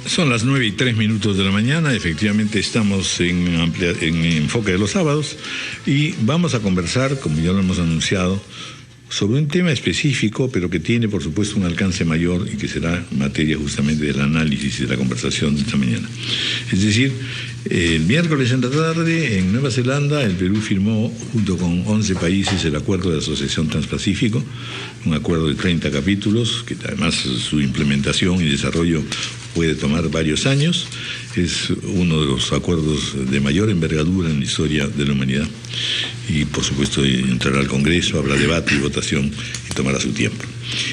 Son las 9:03 de la mañana, efectivamente estamos en Enfoque de los Sábados y vamos a conversar, como ya lo hemos anunciado, sobre un tema específico, pero que tiene, por supuesto, un alcance mayor y que será materia justamente del análisis y de la conversación de esta mañana. Es decir, el miércoles en la tarde, en Nueva Zelanda, el Perú firmó, junto con 11 países, el Acuerdo de Asociación Transpacífico, un acuerdo de 30 capítulos, que además su implementación y desarrollo puede tomar varios años. Es uno de los acuerdos de mayor envergadura en la historia de la humanidad. Y, por supuesto, entrará al Congreso, habrá debate y votación y tomará su tiempo.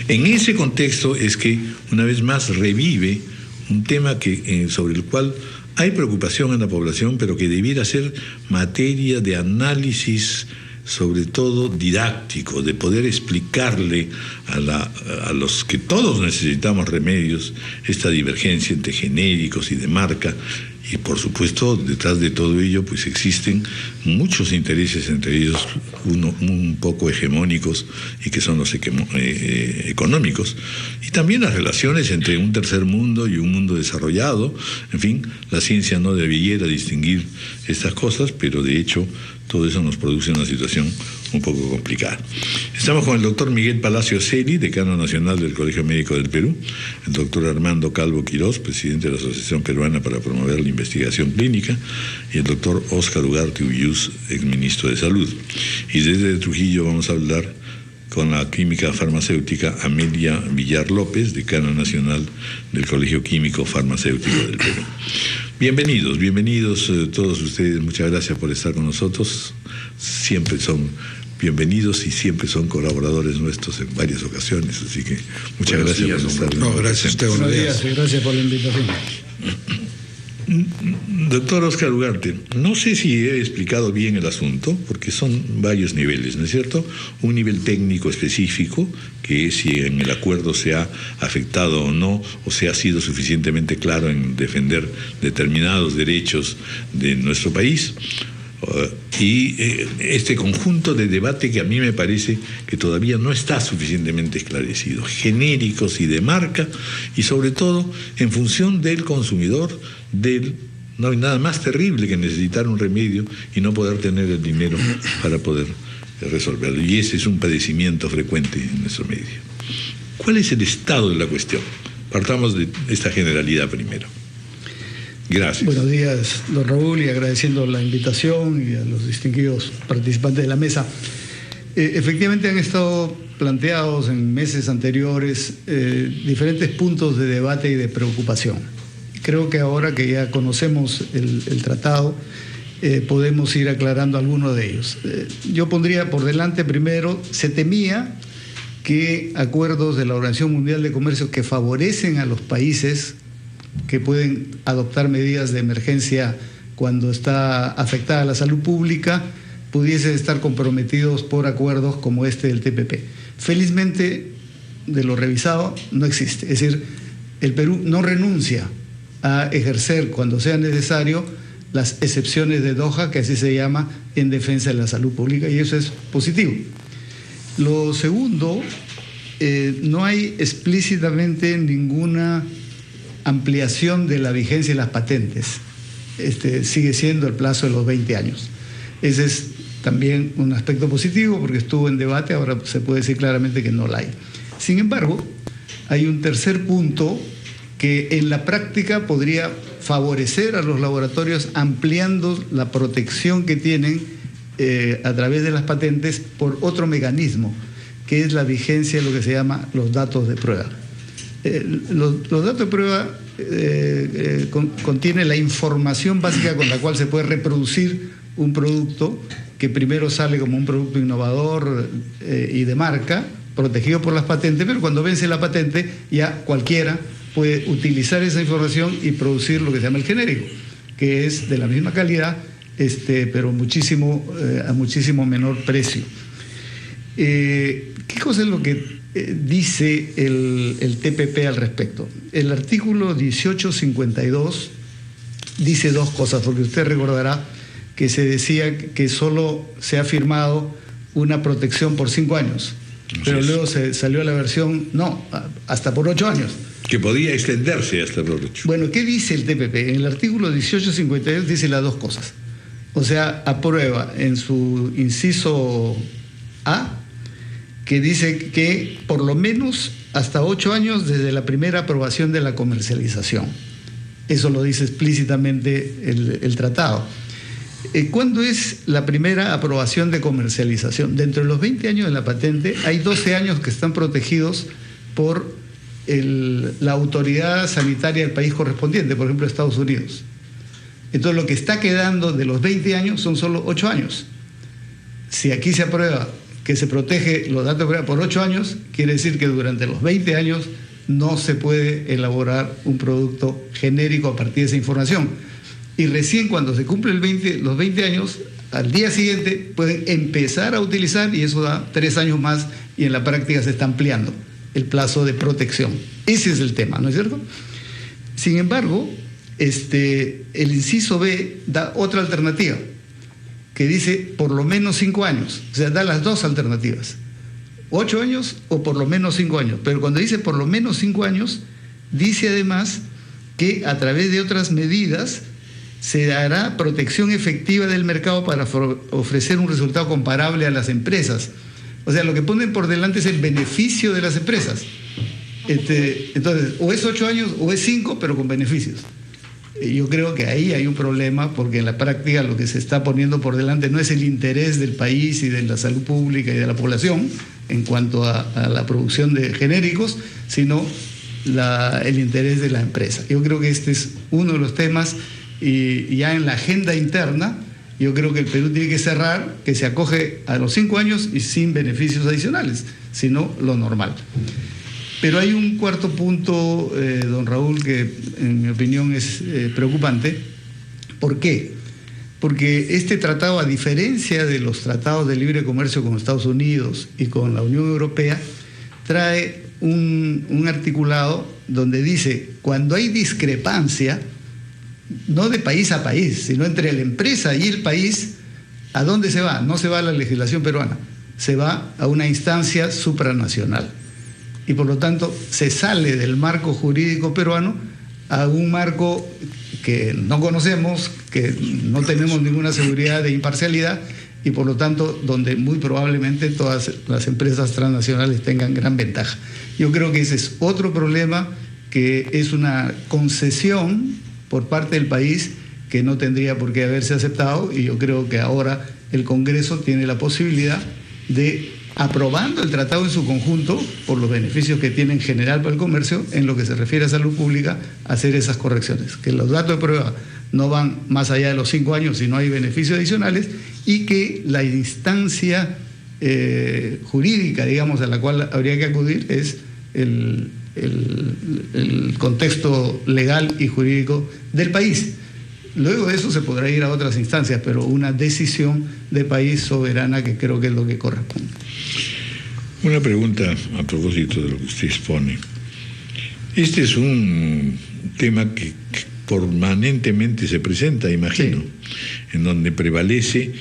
En ese contexto es que, una vez más, revive un tema sobre el cual hay preocupación en la población, pero que debiera ser materia de análisis, sobre todo didáctico, de poder explicarle a los que todos necesitamos remedios, esta divergencia entre genéricos y de marca. Y por supuesto, detrás de todo ello, pues existen muchos intereses, entre ellos un poco hegemónicos, y que son los económicos. Y también las relaciones entre un tercer mundo y un mundo desarrollado. En fin, la ciencia no debiera distinguir estas cosas, pero de hecho todo eso nos produce una situación un poco complicada. Estamos con el doctor Miguel Palacio Celi, decano nacional del Colegio Médico del Perú, el doctor Armando Calvo Quirós, presidente de la Asociación Peruana para Promover la Investigación Clínica, y el doctor Óscar Ugarte Uyús, exministro de Salud. Y desde Trujillo vamos a hablar con la química farmacéutica Amelia Villar López, decana nacional del Colegio Químico Farmacéutico del Perú. Bienvenidos todos ustedes, muchas gracias por estar con nosotros. Siempre son bienvenidos y siempre son colaboradores nuestros en varias ocasiones, así que muchas gracias por estar. No, gracias a usted. Buenos días y gracias por la invitación. Doctor Óscar Ugarte, no sé si he explicado bien el asunto, porque son varios niveles, ¿no es cierto? Un nivel técnico específico, que es si en el acuerdo se ha afectado o no, o se ha sido suficientemente claro en defender determinados derechos de nuestro país. Y este conjunto de debate que a mí me parece que todavía no está suficientemente esclarecido, genéricos y de marca, y sobre todo en función del consumidor, no hay nada más terrible que necesitar un remedio y no poder tener el dinero para poder resolverlo, y ese es un padecimiento frecuente en nuestro medio. ¿Cuál es el estado de la cuestión? Partamos de esta generalidad primero. Gracias. Buenos días, don Raúl, y agradeciendo la invitación y a los distinguidos participantes de la mesa. Efectivamente han estado planteados en meses anteriores diferentes puntos de debate y de preocupación. Creo que ahora que ya conocemos el tratado, podemos ir aclarando algunos de ellos. Yo pondría por delante primero, se temía que acuerdos de la Organización Mundial de Comercio que favorecen a los países que pueden adoptar medidas de emergencia cuando está afectada la salud pública, pudiesen estar comprometidos por acuerdos como este del TPP. Felizmente, de lo revisado, no existe. Es decir, el Perú no renuncia a ejercer, cuando sea necesario, las excepciones de Doha, que así se llama, en defensa de la salud pública, y eso es positivo. Lo segundo, no hay explícitamente ninguna ampliación de la vigencia de las patentes. Sigue siendo el plazo de los 20 años. Ese es también un aspecto positivo porque estuvo en debate, ahora se puede decir claramente que no la hay. Sin embargo, hay un tercer punto que en la práctica podría favorecer a los laboratorios ampliando la protección que tienen a través de las patentes por otro mecanismo, que es la vigencia de lo que se llama los datos de prueba. Los datos de prueba contienen la información básica con la cual se puede reproducir un producto que primero sale como un producto innovador y de marca, protegido por las patentes, pero cuando vence la patente ya cualquiera puede utilizar esa información y producir lo que se llama el genérico, que es de la misma calidad, pero a muchísimo menor precio. ¿Qué cosa es lo que dice el TPP al respecto? El artículo 1852 dice dos cosas, porque usted recordará que se decía que solo se ha firmado una protección por 5 años, pero luego se salió la versión, no, hasta por 8 años. Que podría extenderse hasta el otro. Bueno, ¿qué dice el TPP? En el artículo 1852 dice las dos cosas. O sea, aprueba en su inciso A, que dice que por lo menos hasta 8 años desde la primera aprobación de la comercialización. Eso lo dice explícitamente el tratado. ¿Cuándo es la primera aprobación de comercialización? Dentro de los 20 años de la patente hay 12 años que están protegidos por la autoridad sanitaria del país correspondiente, por ejemplo Estados Unidos. Entonces lo que está quedando de los 20 años son solo 8 años. Si aquí se aprueba que se protege los datos por 8 años, quiere decir que durante los 20 años no se puede elaborar un producto genérico a partir de esa información. Y recién cuando se cumplen los 20 años, al día siguiente pueden empezar a utilizar, y eso da 3 años más, y en la práctica se está ampliando el plazo de protección. Ese es el tema, ¿no es cierto? Sin embargo, el inciso B da otra alternativa, que dice por lo menos 5 años. O sea, da las dos alternativas: 8 años o por lo menos 5 años. Pero cuando dice por lo menos 5 años, dice además que a través de otras medidas se dará protección efectiva del mercado para ofrecer un resultado comparable a las empresas. O sea, lo que ponen por delante es el beneficio de las empresas. Entonces, o es 8 años o es 5, pero con beneficios. Yo creo que ahí hay un problema, porque en la práctica lo que se está poniendo por delante no es el interés del país y de la salud pública y de la población en cuanto a la producción de genéricos, sino el interés de la empresa. Yo creo que este es uno de los temas, y ya en la agenda interna yo creo que el Perú tiene que cerrar que se acoge a los 5 años y sin beneficios adicionales, sino lo normal. Pero hay un cuarto punto, don Raúl, que en mi opinión es preocupante. ¿Por qué? Porque este tratado, a diferencia de los tratados de libre comercio con Estados Unidos y con la Unión Europea, trae un articulado donde dice: cuando hay discrepancia, no de país a país, sino entre la empresa y el país, ¿a dónde se va? No se va a la legislación peruana, se va a una instancia supranacional. Y por lo tanto se sale del marco jurídico peruano a un marco que no conocemos, que no tenemos ninguna seguridad de imparcialidad, y por lo tanto donde muy probablemente todas las empresas transnacionales tengan gran ventaja. Yo creo que ese es otro problema, que es una concesión por parte del país que no tendría por qué haberse aceptado, y yo creo que ahora el Congreso tiene la posibilidad de, aprobando el tratado en su conjunto, por los beneficios que tiene en general para el comercio, en lo que se refiere a salud pública, hacer esas correcciones, que los datos de prueba no van más allá de los 5 años si no hay beneficios adicionales, y que la instancia jurídica, digamos, a la cual habría que acudir es el contexto legal y jurídico del país. Luego de eso se podrá ir a otras instancias, pero una decisión de país soberana, que creo que es lo que corresponde. Una pregunta a propósito de lo que usted expone. Este es un tema que permanentemente se presenta, imagino, sí, en donde prevalece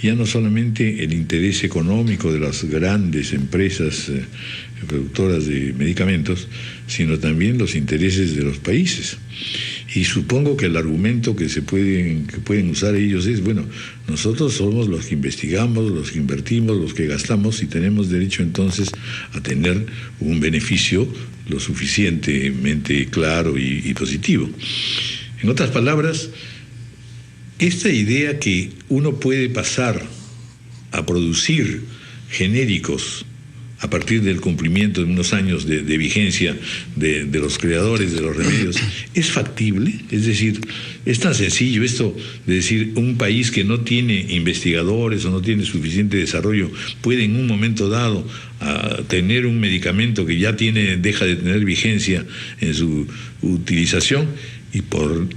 ya no solamente el interés económico de las grandes empresas productoras de medicamentos, sino también los intereses de los países. Y supongo que el argumento que pueden usar ellos es: bueno, nosotros somos los que investigamos, los que invertimos, los que gastamos, y tenemos derecho entonces a tener un beneficio lo suficientemente claro y positivo. En otras palabras, esta idea que uno puede pasar a producir genéricos a partir del cumplimiento de unos años de vigencia de los creadores de los remedios, ¿es factible? Es decir, ¿es tan sencillo esto de decir un país que no tiene investigadores o no tiene suficiente desarrollo puede en un momento dado tener un medicamento que ya deja de tener vigencia en su utilización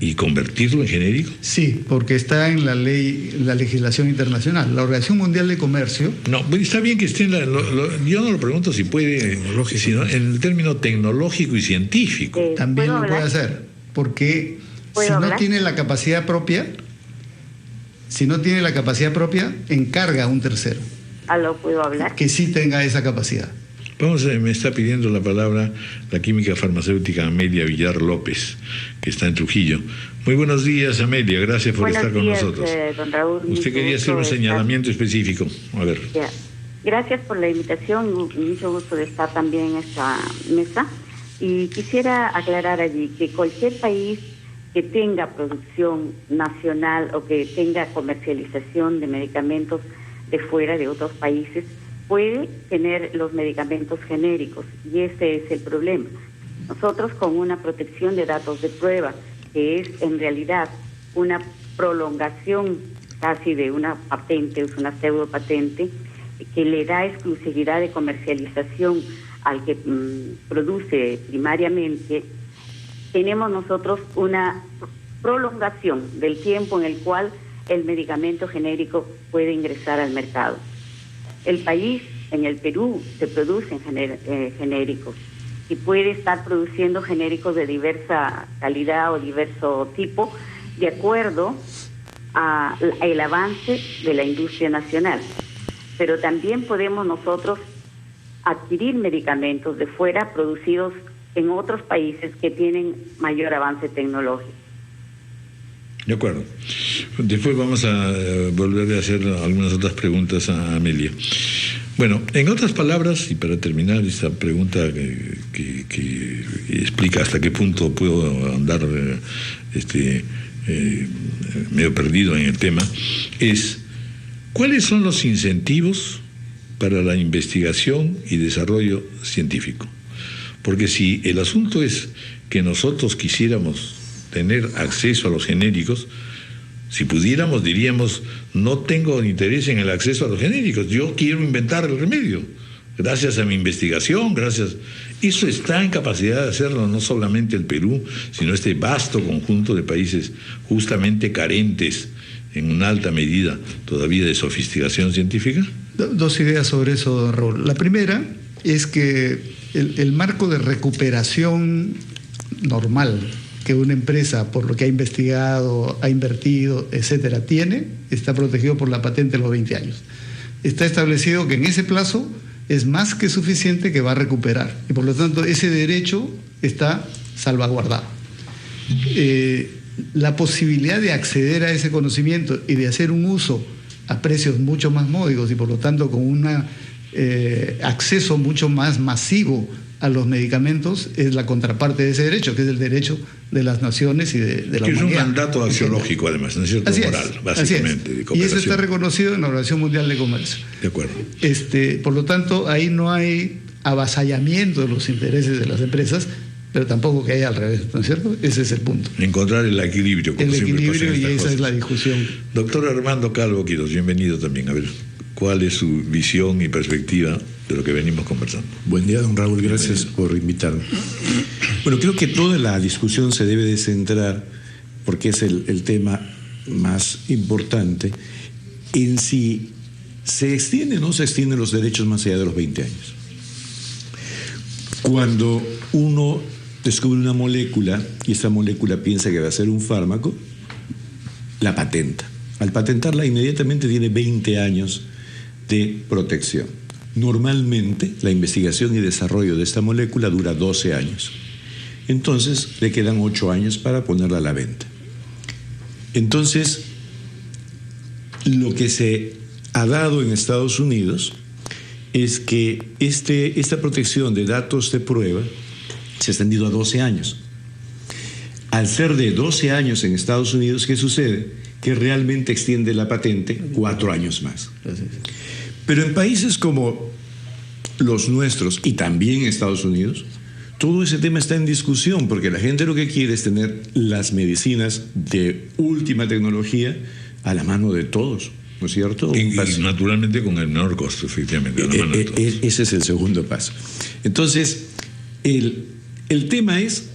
y convertirlo en genérico? Sí, porque está en la ley, la legislación internacional. La Organización Mundial de Comercio... No, está bien que esté en yo no lo pregunto si puede, sino en el término tecnológico y científico. También lo puede hacer, porque si no tiene la capacidad propia, encarga a un tercero. ¿Aló, puedo hablar? Que sí tenga esa capacidad. Me está pidiendo la palabra la química farmacéutica Amelia Villar López, que está en Trujillo. Muy buenos días, Amelia, gracias por estar con nosotros. Don Raúl, usted quería hacer un señalamiento específico. A ver. Ya. Gracias por la invitación, mucho gusto de estar también en esta mesa. Y quisiera aclarar allí que cualquier país que tenga producción nacional o que tenga comercialización de medicamentos de fuera de otros países puede tener los medicamentos genéricos, y ese es el problema. Nosotros, con una protección de datos de prueba, que es en realidad una prolongación casi de una patente, es una pseudopatente, que le da exclusividad de comercialización al que produce primariamente, tenemos nosotros una prolongación del tiempo en el cual el medicamento genérico puede ingresar al mercado. El país, en el Perú, se producen genéricos y puede estar produciendo genéricos de diversa calidad o diverso tipo, de acuerdo al avance de la industria nacional. Pero también podemos nosotros adquirir medicamentos de fuera producidos en otros países que tienen mayor avance tecnológico. De acuerdo. Después vamos a volver a hacer algunas otras preguntas a Amelia. Bueno, en otras palabras, y para terminar esta pregunta que explica hasta qué punto puedo andar medio perdido en el tema, es ¿cuáles son los incentivos para la investigación y desarrollo científico? Porque si el asunto es que nosotros quisiéramos tener acceso a los genéricos, si pudiéramos diríamos, no tengo interés en el acceso a los genéricos, yo quiero inventar el remedio, gracias a mi investigación, gracias. Eso está en capacidad de hacerlo no solamente el Perú, sino este vasto conjunto de países justamente carentes en una alta medida todavía de sofisticación científica. Dos ideas sobre eso, don Raúl. La primera es que el marco de recuperación normal que una empresa, por lo que ha investigado, ha invertido, etcétera, tiene, está protegido por la patente de los 20 años. Está establecido que en ese plazo es más que suficiente que va a recuperar, y por lo tanto ese derecho está salvaguardado. La posibilidad de acceder a ese conocimiento y de hacer un uso a precios mucho más módicos y por lo tanto con un acceso mucho más masivo a los medicamentos es la contraparte de ese derecho, que es el derecho de las naciones y de la humanidad. Que es un mandato axiológico, además, ¿no es cierto? Así moral, es, básicamente. De y eso está reconocido en la Organización Mundial de Comercio. De acuerdo. Por lo tanto, ahí no hay avasallamiento de los intereses de las empresas, pero tampoco que haya al revés, ¿no es cierto? Ese es el punto. Encontrar el equilibrio. Como el equilibrio, siempre pasa en y esa cosas. es la discusión. Doctor Armando Calvo Quiroz, bienvenido también. A ver, ¿cuál es su visión y perspectiva de lo que venimos conversando? Buen día, don Raúl, gracias por invitarme. Bueno, creo que toda la discusión se debe de centrar, porque es el tema más importante, en si se extienden o no se extienden los derechos más allá de los 20 años. Cuando uno descubre una molécula y esta molécula piensa que va a ser un fármaco, la patenta. Al patentarla inmediatamente tiene 20 años de protección. Normalmente la investigación y desarrollo de esta molécula dura 12 años. Entonces le quedan 8 años para ponerla a la venta. Entonces, lo que se ha dado en Estados Unidos es que esta protección de datos de prueba se ha extendido a 12 años. Al ser de 12 años en Estados Unidos, ¿qué sucede? Que realmente extiende la patente 4 años más. Pero en países como los nuestros y también en Estados Unidos, todo ese tema está en discusión porque la gente lo que quiere es tener las medicinas de última tecnología a la mano de todos, ¿no es cierto? Y naturalmente con el menor costo, efectivamente. A la mano de todos. Ese es el segundo paso. Entonces, el tema es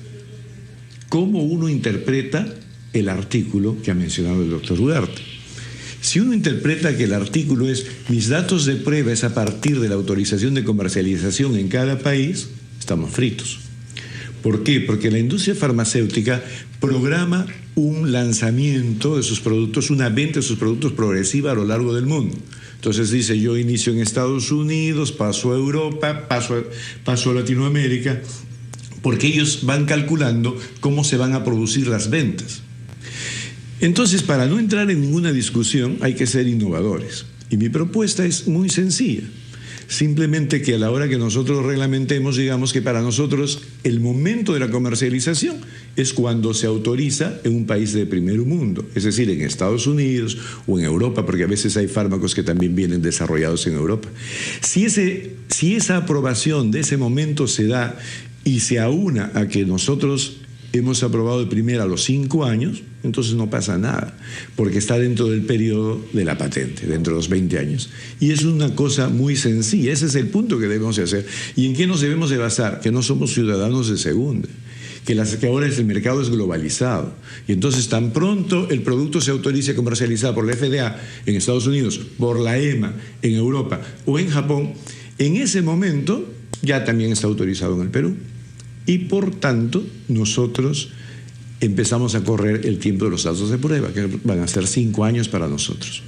cómo uno interpreta el artículo que ha mencionado el doctor Ugarte. Si uno interpreta que el artículo es mis datos de prueba es a partir de la autorización de comercialización en cada país, estamos fritos. ¿Por qué? Porque la industria farmacéutica programa un lanzamiento de sus productos, una venta de sus productos progresiva a lo largo del mundo. Entonces dice, yo inicio en Estados Unidos, paso a Europa, paso a Latinoamérica, porque ellos van calculando cómo se van a producir las ventas. Entonces, para no entrar en ninguna discusión, hay que ser innovadores. Y mi propuesta es muy sencilla. Simplemente que a la hora que nosotros reglamentemos, digamos que para nosotros el momento de la comercialización es cuando se autoriza en un país de primer mundo, es decir, en Estados Unidos o en Europa, porque a veces hay fármacos que también vienen desarrollados en Europa. Si esa aprobación de ese momento se da y se aúna a que nosotros hemos aprobado el primer a los 5 años, entonces no pasa nada, porque está dentro del periodo de la patente, dentro de los 20 años. Y es una cosa muy sencilla, ese es el punto que debemos de hacer. ¿Y en qué nos debemos de basar? Que no somos ciudadanos de segunda, que ahora el mercado es globalizado. Y entonces tan pronto el producto se autorice a comercializar por la FDA en Estados Unidos, por la EMA en Europa o en Japón, en ese momento ya también está autorizado en el Perú. Y por tanto, nosotros empezamos a correr el tiempo de los datos de prueba, que van a ser 5 años para nosotros.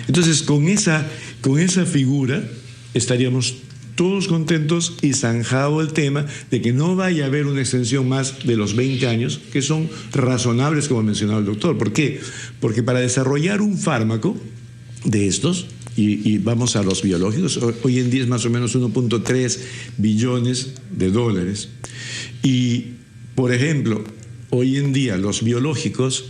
Entonces, con esa figura estaríamos todos contentos y zanjado el tema de que no vaya a haber una extensión más de los 20 años, que son razonables, como ha mencionado el doctor. ¿Por qué? Porque para desarrollar un fármaco de estos, y vamos a los biológicos, hoy en día es más o menos 1.3 billones de dólares. Y, por ejemplo, hoy en día los biológicos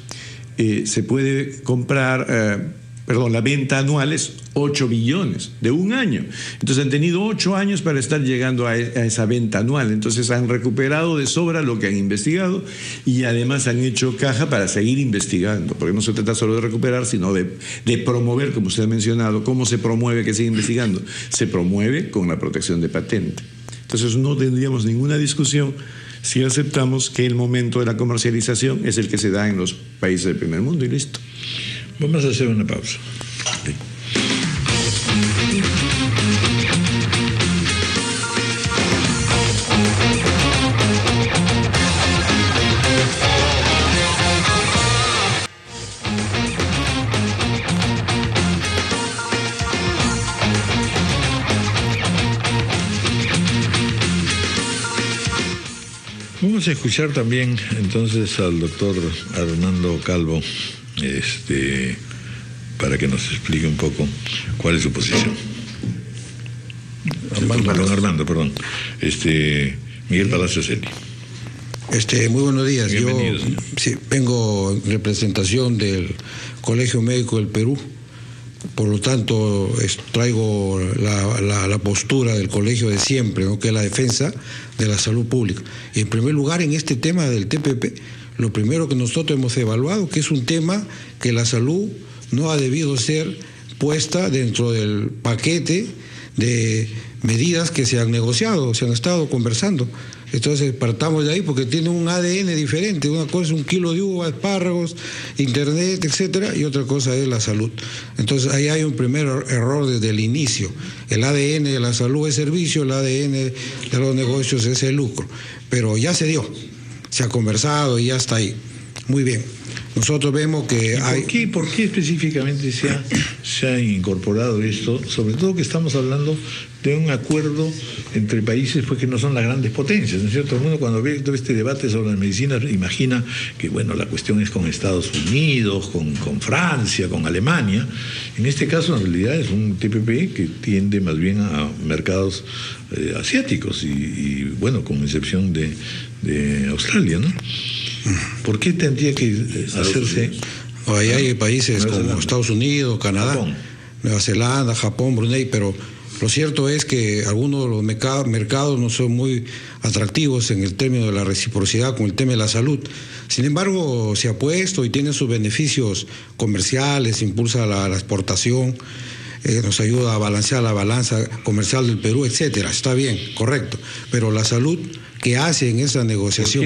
se puede comprar, la venta anual es 8 billones de un año. Entonces han tenido 8 años para estar llegando a esa venta anual. Entonces han recuperado de sobra lo que han investigado y además han hecho caja para seguir investigando, porque no se trata solo de recuperar, sino de promover, como usted ha mencionado. ¿Cómo se promueve que siga investigando? Se promueve con la protección de patente. Entonces no tendríamos ninguna discusión si aceptamos que el momento de la comercialización es el que se da en los países del primer mundo y listo. Vamos a hacer una pausa. Sí. Vamos a escuchar también entonces al doctor Armando Calvo, para que nos explique un poco cuál es su posición. Armando, perdón. Miguel Palacio Celi. Muy buenos días. Bienvenido, yo vengo en representación del Colegio Médico del Perú. Por lo tanto, traigo la postura del colegio de siempre, ¿no?, que es la defensa de la salud pública. Y en primer lugar, en este tema del TPP, lo primero que nosotros hemos evaluado, que es un tema que la salud no ha debido ser puesta dentro del paquete de medidas que se han negociado, se han estado conversando. Entonces partamos de ahí porque tiene un ADN diferente. Una cosa es 1 kilo de uva, espárragos, internet, etcétera, y otra cosa es la salud. Entonces ahí hay un primer error desde el inicio. El ADN de la salud es servicio, el ADN de los negocios es el lucro. Pero ya se dio, se ha conversado y ya está ahí. Muy bien. Nosotros vemos que hay... ¿Por qué específicamente se ha incorporado esto? Sobre todo que estamos hablando de un acuerdo entre países pues, que no son las grandes potencias, ¿no es cierto? Uno cuando ve todo este debate sobre las medicinas imagina que, bueno, la cuestión es con Estados Unidos, con Francia, con Alemania. En este caso, en realidad, es un TPP que tiende más bien a mercados asiáticos y, bueno, con excepción de Australia, ¿no? ¿Por qué tendría que hacerse? Ahí hay países como Estados Unidos, Canadá, Japón, Nueva Zelanda, Japón, Brunei, pero lo cierto es que algunos de los mercados no son muy atractivos en el término de la reciprocidad con el tema de la salud. Sin embargo, se ha puesto y tiene sus beneficios comerciales, impulsa la exportación, nos ayuda a balancear la balanza comercial del Perú, etcétera. Está bien, correcto, pero la salud que hace en esa negociación.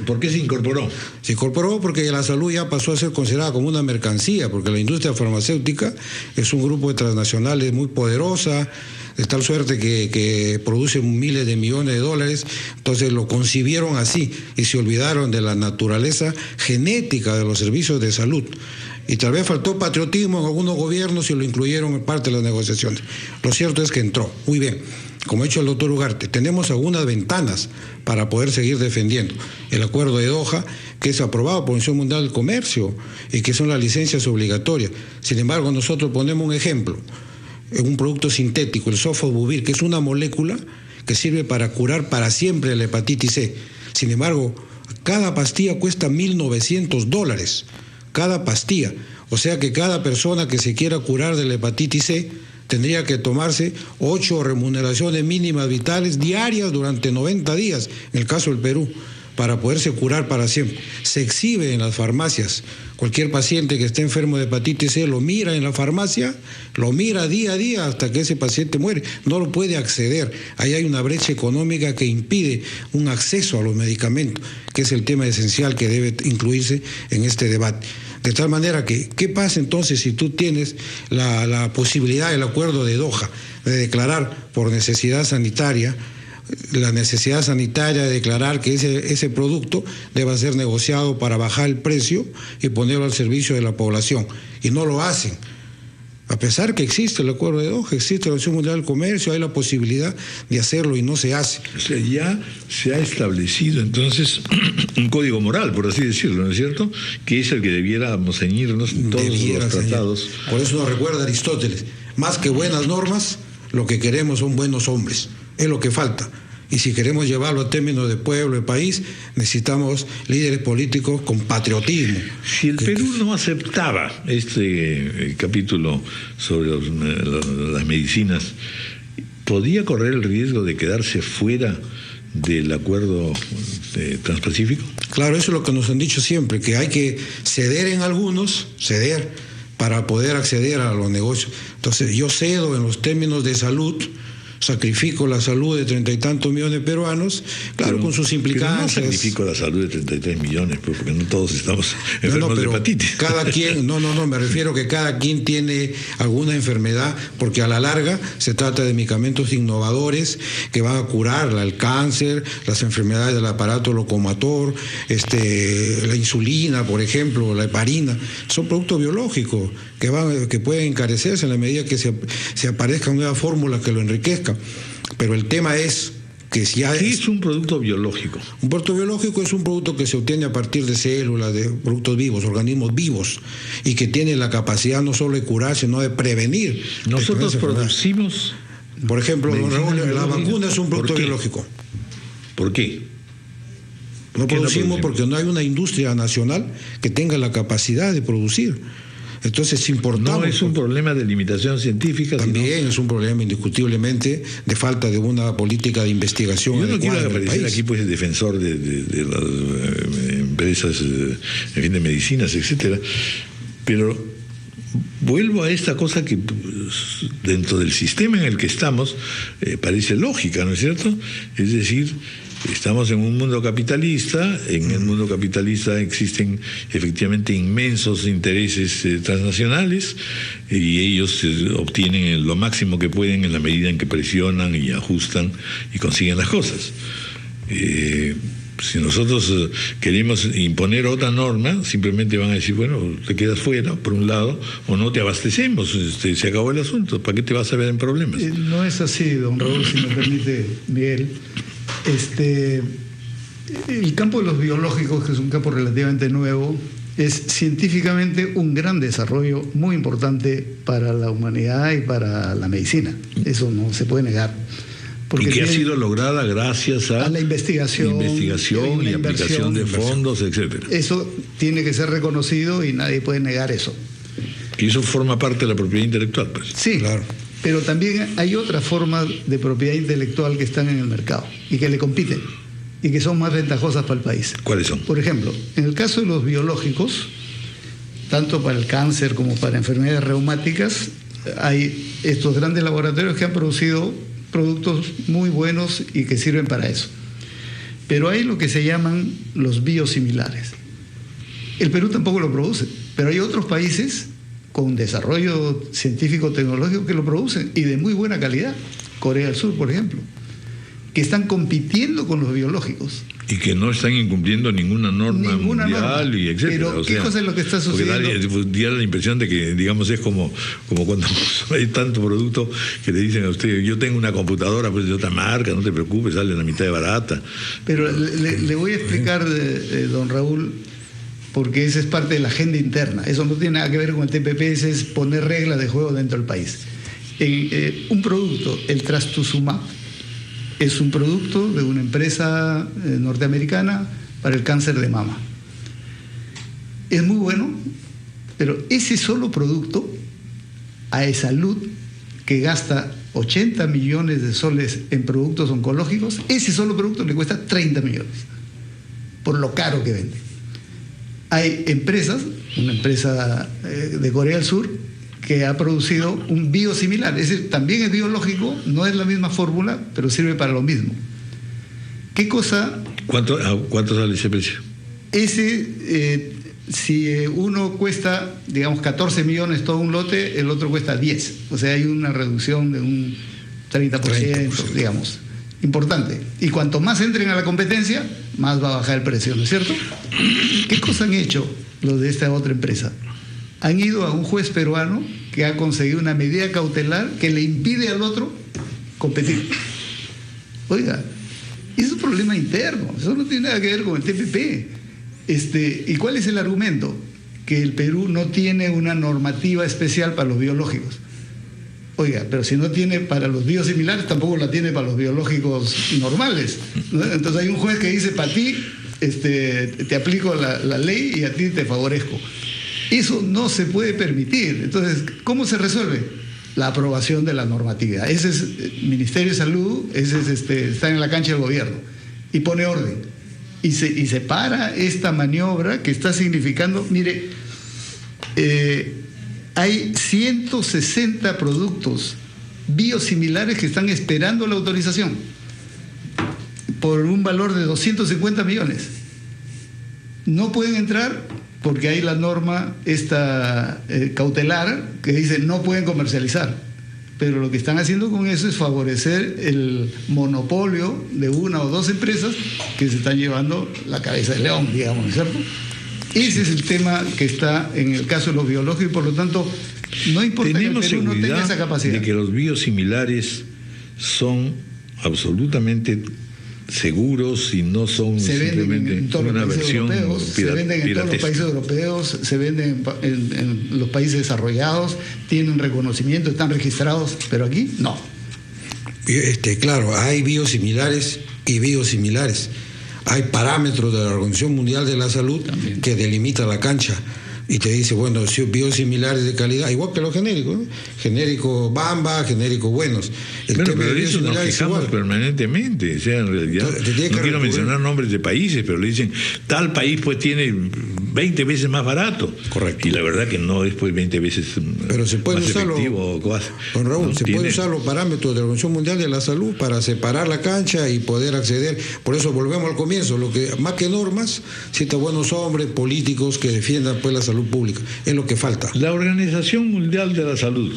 ¿Por qué se incorporó? Se incorporó porque la salud ya pasó a ser considerada como una mercancía, porque la industria farmacéutica es un grupo de transnacionales muy poderosa, de tal suerte que produce miles de millones de dólares, entonces lo concibieron así y se olvidaron de la naturaleza genética de los servicios de salud. Y tal vez faltó patriotismo en algunos gobiernos y lo incluyeron en parte de las negociaciones. Lo cierto es que entró. Muy bien. Como ha dicho el doctor Ugarte, tenemos algunas ventanas para poder seguir defendiendo el acuerdo de Doha, que es aprobado por la Organización Mundial del Comercio y que son las licencias obligatorias. Sin embargo, nosotros ponemos un ejemplo, un producto sintético, el sofosbuvir, que es una molécula que sirve para curar para siempre la hepatitis C. Sin embargo, cada pastilla cuesta $1.900, cada pastilla. O sea que cada persona que se quiera curar de la hepatitis C tendría que tomarse 8 remuneraciones mínimas vitales diarias durante 90 días, en el caso del Perú, para poderse curar para siempre. Se exhibe en las farmacias. Cualquier paciente que esté enfermo de hepatitis C lo mira en la farmacia, lo mira día a día hasta que ese paciente muere. No lo puede acceder. Ahí hay una brecha económica que impide un acceso a los medicamentos, que es el tema esencial que debe incluirse en este debate. De tal manera que, ¿qué pasa entonces si tú tienes la posibilidad del acuerdo de Doha de declarar por necesidad sanitaria, la necesidad sanitaria de declarar que ese producto deba ser negociado para bajar el precio y ponerlo al servicio de la población? Y no lo hacen. A pesar que existe el acuerdo de Doha, existe la Organización Mundial del Comercio, hay la posibilidad de hacerlo y no se hace. O sea, ya se ha establecido entonces un código moral, por así decirlo, ¿no es cierto? Que es el que debiéramos ceñirnos en todos los tratados. Por eso nos recuerda Aristóteles, más que buenas normas, lo que queremos son buenos hombres, es lo que falta. Y si queremos llevarlo a términos de pueblo, de país, necesitamos líderes políticos con patriotismo. Si el Perú no aceptaba este capítulo sobre las medicinas, ¿podía correr el riesgo de quedarse fuera del acuerdo transpacífico? Claro, eso es lo que nos han dicho siempre, que hay que ceder en algunos, para poder acceder a los negocios. Entonces, yo cedo en los términos de salud, sacrifico la salud de 30 y tantos millones de peruanos, claro, pero, con sus implicancias. Pero no sacrifico la salud de 33 millones, porque no todos estamos enfermos de hepatitis. Cada quien, me refiero que cada quien tiene alguna enfermedad, porque a la larga se trata de medicamentos innovadores que van a curar el cáncer, las enfermedades del aparato locomotor, la insulina, por ejemplo, la heparina, son productos biológicos que pueden encarecerse en la medida que se aparezcan nuevas fórmulas que lo enriquezcan. Pero el tema es que si hay... ¿Qué es un producto biológico? Un producto biológico es un producto que se obtiene a partir de células, de productos vivos, organismos vivos, y que tiene la capacidad no solo de curar, sino de prevenir. Nosotros producimos... Por ejemplo, la vacuna es un producto biológico. ¿Por qué? No producimos porque no hay una industria nacional que tenga la capacidad de producir. Entonces importamos. No es un problema de limitación científica. También es un problema indiscutiblemente de falta de una política de investigación. Yo no quiero aparecer aquí pues el defensor de las empresas de medicinas, etcétera, pero vuelvo a esta cosa que dentro del sistema en el que estamos parece lógica, ¿no es cierto? Es decir, estamos en un mundo capitalista, en el mundo capitalista existen efectivamente inmensos intereses transnacionales y ellos obtienen lo máximo que pueden en la medida en que presionan y ajustan y consiguen las cosas. Si nosotros queremos imponer otra norma, simplemente van a decir, bueno, te quedas fuera, por un lado, o no te abastecemos, se acabó el asunto, ¿para qué te vas a ver en problemas? No es así, don Raúl, si me permite, Miguel. El campo de los biológicos, que es un campo relativamente nuevo, es científicamente un gran desarrollo muy importante para la humanidad y para la medicina. Eso no se puede negar. Porque y que ha sido lograda gracias a la investigación y aplicación de fondos, etcétera. Eso tiene que ser reconocido y nadie puede negar eso. Y eso forma parte de la propiedad intelectual, pues. Sí, claro. Pero también hay otras formas de propiedad intelectual que están en el mercado y que le compiten y que son más ventajosas para el país. ¿Cuáles son? Por ejemplo, en el caso de los biológicos, tanto para el cáncer como para enfermedades reumáticas, hay estos grandes laboratorios que han producido productos muy buenos y que sirven para eso. pero hay lo que se llaman los biosimilares. El Perú tampoco lo produce, pero hay otros países con desarrollo científico-tecnológico que lo producen y de muy buena calidad. Corea del Sur, por ejemplo, que están compitiendo con los biológicos. Y que no están incumpliendo ninguna norma mundial y etcétera. Pero ¿qué cosa es lo que está sucediendo? Porque da la impresión de que, digamos, es como cuando hay tanto producto que le dicen a usted, yo tengo una computadora pues de otra marca, no te preocupes, sale a la mitad de barata. Pero le voy a explicar, don Raúl, porque esa es parte de la agenda interna. Eso no tiene nada que ver con el TPP, ese es poner reglas de juego dentro del país. Un producto, el trastuzumab, es un producto de una empresa norteamericana para el cáncer de mama. Es muy bueno, pero ese solo producto, AESalud, que gasta 80 millones de soles en productos oncológicos, ese solo producto le cuesta 30 millones, por lo caro que vende. Hay empresas, una empresa de Corea del Sur, que ha producido un biosimilar. Ese también es biológico, no es la misma fórmula, pero sirve para lo mismo. ¿Qué cosa? ¿Cuánto sale ese precio? Ese, si uno cuesta, digamos, 14 millones todo un lote, el otro cuesta 10. O sea, hay una reducción de un 30%, digamos. Importante. Y cuanto más entren a la competencia, más va a bajar el precio, ¿no es cierto? ¿Qué cosa han hecho los de esta otra empresa? Han ido a un juez peruano que ha conseguido una medida cautelar que le impide al otro competir. Oiga, es un problema interno, eso no tiene nada que ver con el TPP. ¿Y cuál es el argumento? Que el Perú no tiene una normativa especial para los biológicos. Oiga, pero si no tiene para los biosimilares, tampoco la tiene para los biológicos normales, ¿no? Entonces hay un juez que dice, para ti te aplico la ley y a ti te favorezco. Eso no se puede permitir. Entonces, ¿cómo se resuelve? La aprobación de la normatividad. Ese es el Ministerio de Salud, ese es está en la cancha del gobierno y pone orden. Y se para esta maniobra que está significando, mire, hay 160 productos biosimilares que están esperando la autorización por un valor de 250 millones. No pueden entrar porque hay la norma cautelar que dice no pueden comercializar, pero lo que están haciendo con eso es favorecer el monopolio de una o dos empresas que se están llevando la cabeza de león, digamos, ¿cierto? Ese es el tema que está en el caso de los biológicos y por lo tanto no importa que el Perú no tenga esa capacidad. De que los biosimilares son absolutamente seguros y no son simplemente una versión se venden en todos los países europeos, se venden en los países desarrollados, tienen reconocimiento, están registrados, pero aquí no. Claro, hay biosimilares y biosimilares. Hay parámetros de la Organización Mundial de la Salud también que delimita la cancha y te dice, bueno, si biosimilares de calidad, igual que los genéricos, ¿no? Genéricos Bamba, genéricos buenos. Pero de eso nos quejamos permanentemente. O sea, en realidad, no quiero mencionar nombres de países, pero le dicen, tal país pues tiene 20 veces más barato. Correcto. Y la verdad que no es pues 20 veces pero se puede más usarlo, efectivo. Don Raúl, se puede usar los parámetros de la Organización Mundial de la Salud para separar la cancha y poder acceder. Por eso volvemos al comienzo, lo que más que normas, cita buenos hombres políticos que defiendan pues la salud pública, es lo que falta. La Organización Mundial de la Salud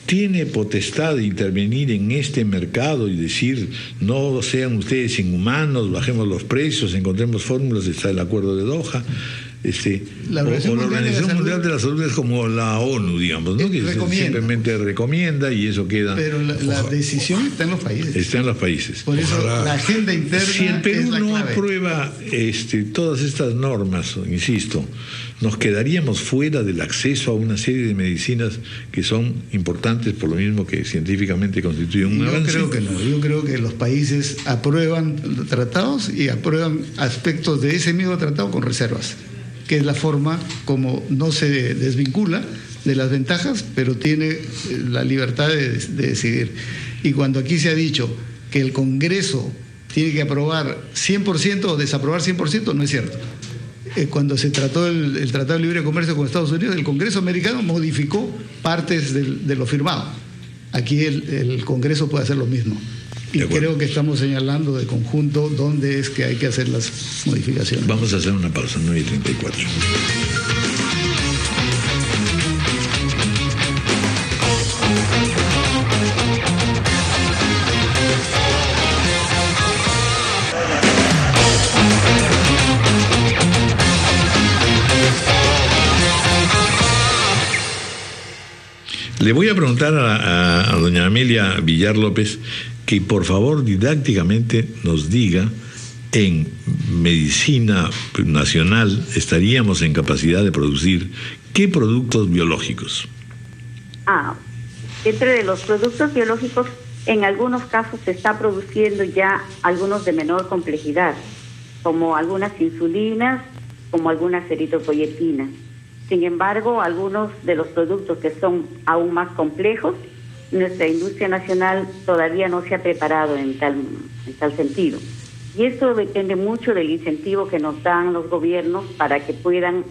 tiene potestad de intervenir en este mercado y decir, no sean ustedes inhumanos, bajemos los precios, encontremos fórmulas, está el acuerdo de Doha. La Organización Mundial de la Salud es como la ONU, digamos, ¿no? Que simplemente recomienda y eso queda. Pero la decisión está en los países. Está en los países. Por eso la agenda interna. Si el Perú es la no clave. aprueba todas estas normas, insisto, nos quedaríamos fuera del acceso a una serie de medicinas que son importantes por lo mismo que científicamente constituyen un avance. Yo creo que no. Yo creo que los países aprueban tratados y aprueban aspectos de ese mismo tratado con reservas, que es la forma como no se desvincula de las ventajas, pero tiene la libertad de decidir. Y cuando aquí se ha dicho que el Congreso tiene que aprobar 100% o desaprobar 100%, no es cierto. Cuando se trató el Tratado de Libre Comercio con Estados Unidos, el Congreso americano modificó partes de lo firmado. Aquí el Congreso puede hacer lo mismo. Y creo que estamos señalando de conjunto dónde es que hay que hacer las modificaciones. Vamos a hacer una pausa, 9:34. Le voy a preguntar a doña Amelia Villar López que por favor didácticamente nos diga, en medicina nacional estaríamos en capacidad de producir ¿qué productos biológicos? Entre los productos biológicos, en algunos casos se está produciendo ya algunos de menor complejidad, como algunas insulinas, como algunas eritropoyetinas. Sin embargo, algunos de los productos que son aún más complejos, nuestra industria nacional todavía no se ha preparado en tal sentido. Y esto depende mucho del incentivo que nos dan los gobiernos para que puedan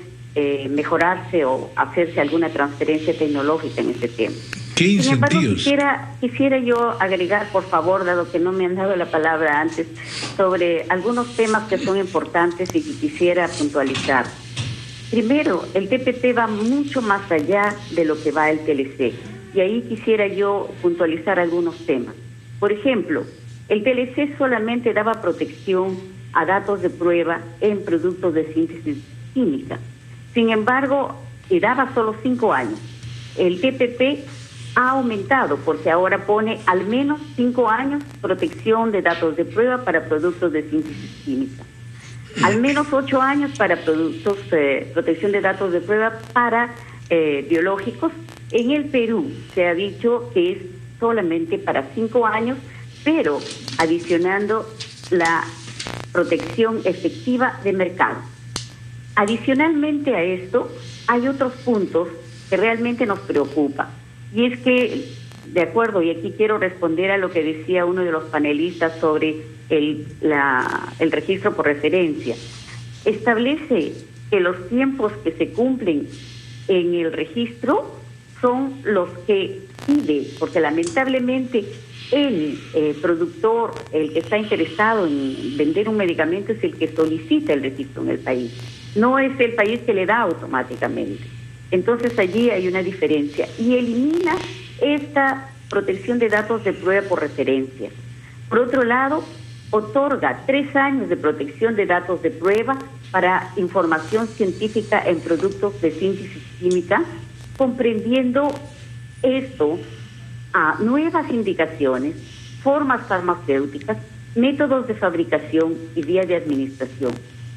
mejorarse o hacerse alguna transferencia tecnológica en este tema. ¿Qué incentivos? Sin embargo, quisiera yo agregar, por favor, dado que no me han dado la palabra antes, sobre algunos temas que son importantes y que quisiera puntualizar. Primero, el TPP va mucho más allá de lo que va el TLC, y ahí quisiera yo puntualizar algunos temas. Por ejemplo, el TLC solamente daba protección a datos de prueba en productos de síntesis química. Sin embargo, daba solo 5 años. El TPP ha aumentado porque ahora pone al menos 5 años protección de datos de prueba para productos de síntesis química. Al menos 8 años para productos, protección de datos de prueba para biológicos. En el Perú se ha dicho que es solamente para 5 años, pero adicionando la protección efectiva de mercado. Adicionalmente a esto, hay otros puntos que realmente nos preocupa. Y es que, de acuerdo, y aquí quiero responder a lo que decía uno de los panelistas sobre el registro por referencia, establece que los tiempos que se cumplen en el registro son los que pide, porque lamentablemente el productor, el que está interesado en vender un medicamento, es el que solicita el registro en el país, no es el país que le da automáticamente. Entonces allí hay una diferencia y elimina esta protección de datos de prueba por referencia. Por otro lado, otorga 3 años de protección de datos de prueba para información científica en productos de síntesis química, comprendiendo esto a nuevas indicaciones, formas farmacéuticas, métodos de fabricación y vías de administración.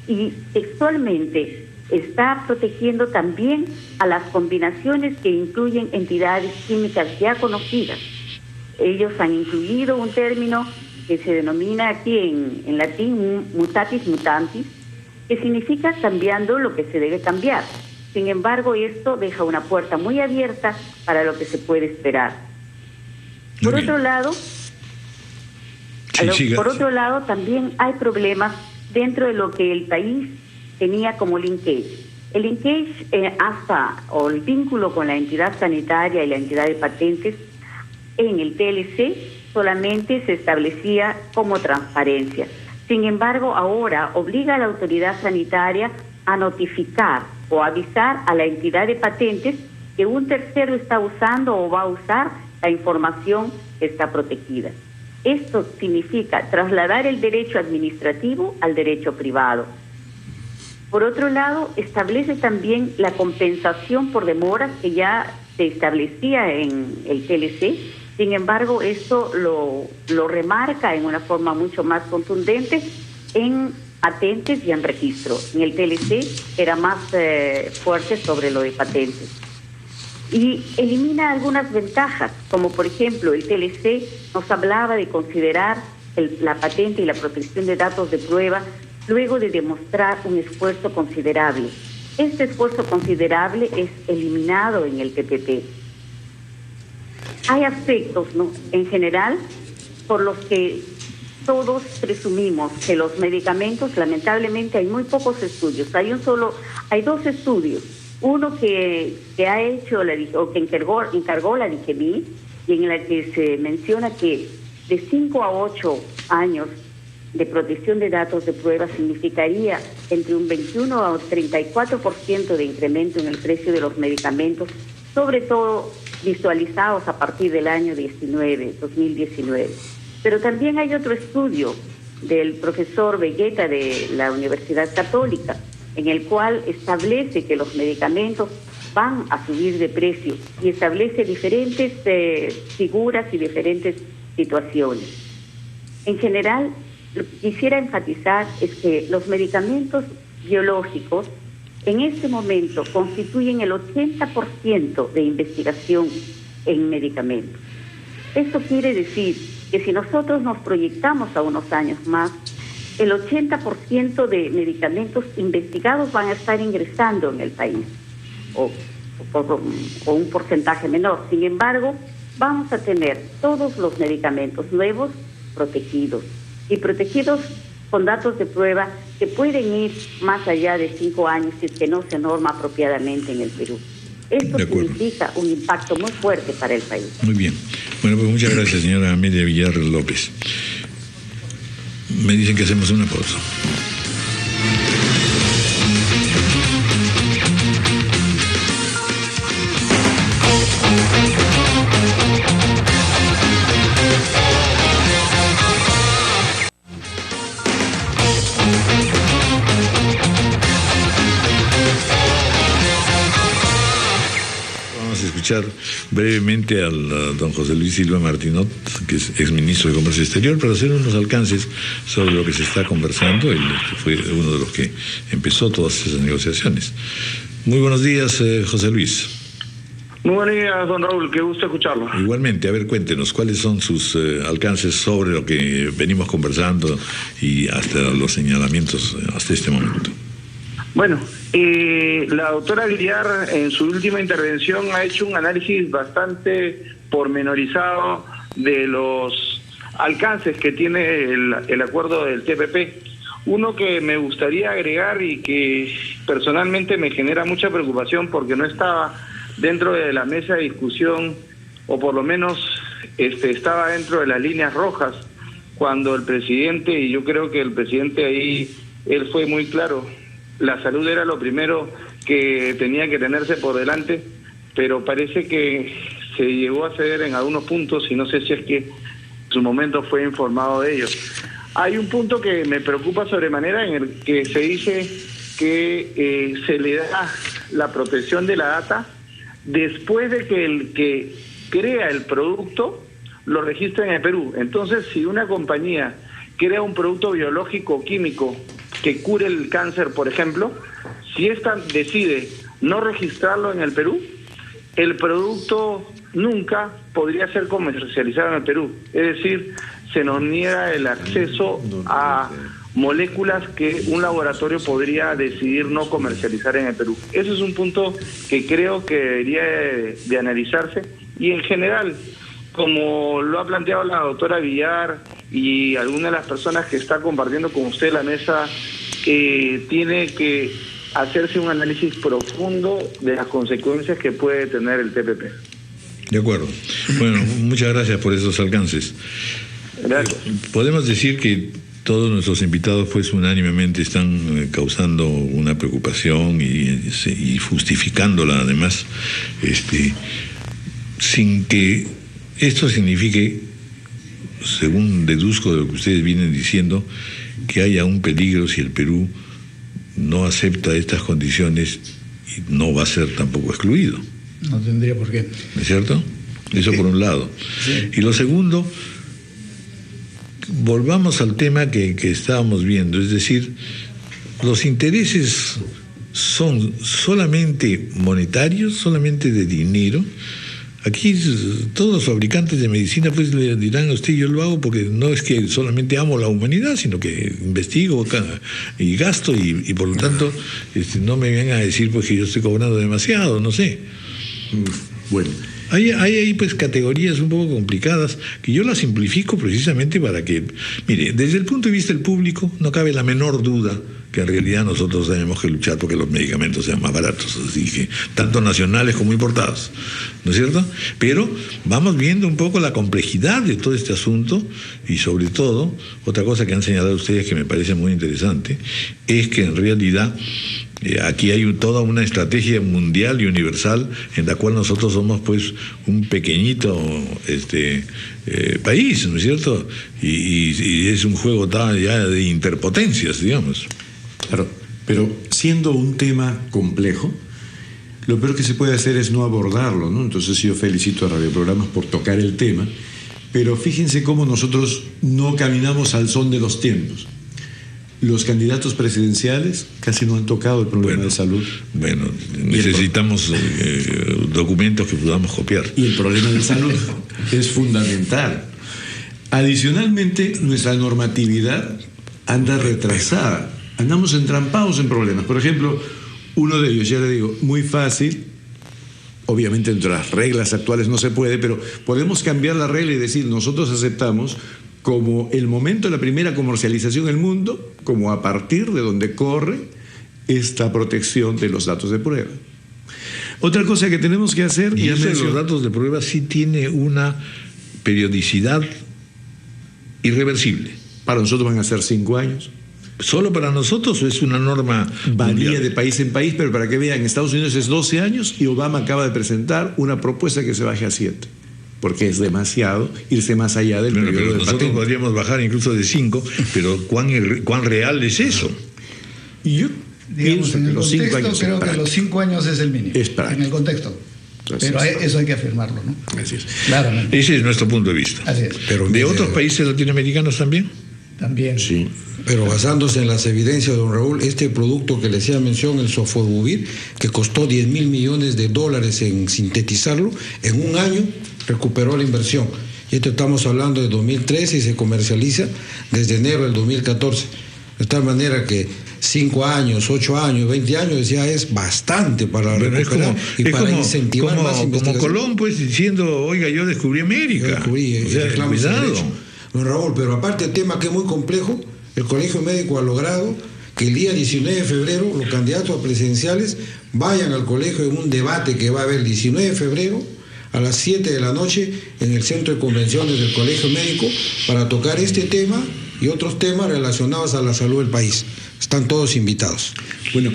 Y textualmente está protegiendo también a las combinaciones que incluyen entidades químicas ya conocidas. Ellos han incluido un término que se denomina aquí en latín mutatis mutantis, que significa cambiando lo que se debe cambiar. Sin embargo, esto deja una puerta muy abierta para lo que se puede esperar. Por otro lado, también hay problemas dentro de lo que el país tenía como linkage. El linkage o el vínculo con la entidad sanitaria y la entidad de patentes en el TLC solamente se establecía como transparencia. Sin embargo, ahora obliga a la autoridad sanitaria a notificar o avisar a la entidad de patentes que un tercero está usando o va a usar la información que está protegida. Esto significa trasladar el derecho administrativo al derecho privado. Por otro lado, establece también la compensación por demoras que ya se establecía en el TLC. Sin embargo, esto lo remarca en una forma mucho más contundente en patentes y en registro. En el TLC era más fuerte sobre lo de patentes. Y elimina algunas ventajas, como por ejemplo el TLC nos hablaba de considerar la patente y la protección de datos de prueba luego de demostrar un esfuerzo considerable. Este esfuerzo considerable es eliminado en el TPP. Hay aspectos, ¿no?, en general, por los que todos presumimos que los medicamentos, lamentablemente hay muy pocos estudios, hay 2 estudios, uno que ha hecho o que encargó la DGBI, y en el que se menciona que de 5 a 8 años de protección de datos de prueba significaría entre un 21 a 34% de incremento en el precio de los medicamentos, sobre todo visualizados a partir del año 2019. Pero también hay otro estudio del profesor Vegeta de la Universidad Católica, en el cual establece que los medicamentos van a subir de precio y establece diferentes figuras y diferentes situaciones. En general, lo que quisiera enfatizar es que los medicamentos biológicos en este momento constituyen el 80% de investigación en medicamentos. Esto quiere decir que si nosotros nos proyectamos a unos años más, el 80% de medicamentos investigados van a estar ingresando en el país, o un porcentaje menor. Sin embargo, vamos a tener todos los medicamentos nuevos protegidos, y protegidos con datos de prueba que pueden ir más allá de 5 años si es que no se norma apropiadamente en el Perú. Esto significa un impacto muy fuerte para el país. Muy bien. Bueno, pues muchas gracias, señora Amelia Villar López. Me dicen que hacemos una pausa. Escuchar brevemente al don José Luis Silva Martinot, que es exministro de Comercio Exterior, para hacer unos alcances sobre lo que se está conversando. Él fue uno de los que empezó todas esas negociaciones. Muy buenos días, José Luis. Muy buenos días, don Raúl, qué gusto escucharlo. Igualmente, a ver, cuéntenos, ¿cuáles son sus alcances sobre lo que venimos conversando y hasta los señalamientos hasta este momento? Bueno, la doctora Villar en su última intervención ha hecho un análisis bastante pormenorizado de los alcances que tiene el acuerdo del TPP. Uno que me gustaría agregar y que personalmente me genera mucha preocupación porque no estaba dentro de la mesa de discusión, o por lo menos estaba dentro de las líneas rojas, cuando el presidente, y yo creo que el presidente ahí, él fue muy claro, la salud era lo primero que tenía que tenerse por delante, pero parece que se llegó a ceder en algunos puntos y no sé si es que en su momento fue informado de ello. Hay un punto que me preocupa sobremanera en el que se dice que se le da la protección de la data después de que el que crea el producto lo registra en el Perú. Entonces, si una compañía crea un producto biológico o químico que cure el cáncer, por ejemplo, si ésta decide no registrarlo en el Perú, el producto nunca podría ser comercializado en el Perú. Es decir, se nos niega el acceso a moléculas que un laboratorio podría decidir no comercializar en el Perú. Ese es un punto que creo que debería de analizarse, y en general, como lo ha planteado la doctora Villar y alguna de las personas que está compartiendo con usted la mesa, tiene que hacerse un análisis profundo de las consecuencias que puede tener el TPP. De acuerdo. Bueno, muchas gracias por esos alcances. Gracias. Podemos decir que todos nuestros invitados pues unánimemente están causando una preocupación y justificándola además, sin que esto signifique, según deduzco de lo que ustedes vienen diciendo, que haya un peligro si el Perú no acepta estas condiciones y no va a ser tampoco excluido. No tendría por qué. ¿No es cierto? Eso por un lado. Sí. Y lo segundo, volvamos al tema que estábamos viendo, es decir, los intereses son solamente monetarios, solamente de dinero. Aquí todos los fabricantes de medicina pues le dirán a usted: yo lo hago porque no es que solamente amo la humanidad, sino que investigo y gasto y por lo tanto no me vengan a decir pues que yo estoy cobrando demasiado, no sé. Bueno, Hay pues categorías un poco complicadas que yo las simplifico precisamente para que, mire, desde el punto de vista del público no cabe la menor duda que en realidad nosotros tenemos que luchar porque los medicamentos sean más baratos, así que tanto nacionales como importados, ¿no es cierto? Pero vamos viendo un poco la complejidad de todo este asunto y sobre todo, otra cosa que han señalado ustedes que me parece muy interesante, es que en realidad aquí hay toda una estrategia mundial y universal en la cual nosotros somos pues un pequeñito país, ¿no es cierto? Y es un juego ya de interpotencias, digamos. Claro, pero siendo un tema complejo, lo peor que se puede hacer es no abordarlo, ¿no? Entonces yo felicito a radioprogramas por tocar el tema, pero fíjense cómo nosotros no caminamos al son de los tiempos. Los candidatos presidenciales casi no han tocado el problema de salud. Bueno, necesitamos documentos que podamos copiar. Y el problema de salud es fundamental. Adicionalmente, nuestra normatividad anda retrasada. Andamos entrampados en problemas. Por ejemplo, uno de ellos, ya le digo, muy fácil. Obviamente entre las reglas actuales no se puede, pero podemos cambiar la regla y decir, nosotros aceptamos como el momento de la primera comercialización en el mundo, como a partir de donde corre esta protección de los datos de prueba. Otra cosa que tenemos que hacer... Y eso de los datos de prueba sí tiene una periodicidad irreversible. Para nosotros van a ser 5 años. ¿Solo para nosotros o es una norma varía mundial? De país en país, pero para que vean, en Estados Unidos es 12 años y Obama acaba de presentar una propuesta que se baje a 7. Porque es demasiado irse más allá del periodo pero de nosotros patente. podríamos bajar incluso de 5, pero ¿cuán real es eso? Y yo Digamos, pienso en que el los 5 contexto años creo que los 5 años es el mínimo. Es práctico. En el contexto. Así Pero es. eso hay que afirmarlo, ¿no? Así es. Claramente. Ese es nuestro punto de vista. Así es. Pero ¿De mire, otros países latinoamericanos también? También. Sí. Pero basándose en las evidencias, don Raúl, este producto que le hacía mención, el Sofosbuvir, que costó $10.000 millones en sintetizarlo, en un año recuperó la inversión. Y esto estamos hablando de 2013 y se comercializa desde enero del 2014. De tal manera que 5 años, 8 años, 20 años ya es bastante para recuperar y para incentivar más investigación. Como Colón, pues, diciendo, oiga, yo descubrí América. Yo descubrí, o sea, reclamo ese cuidado. derecho. Don Raúl, pero aparte del tema que es muy complejo, el Colegio Médico ha logrado que el día 19 de febrero los candidatos a presidenciales vayan al colegio en un debate que va a haber el 19 de febrero a las 7 de la noche en el centro de convenciones del Colegio Médico para tocar este tema y otros temas relacionados a la salud del país. Están todos invitados. Bueno,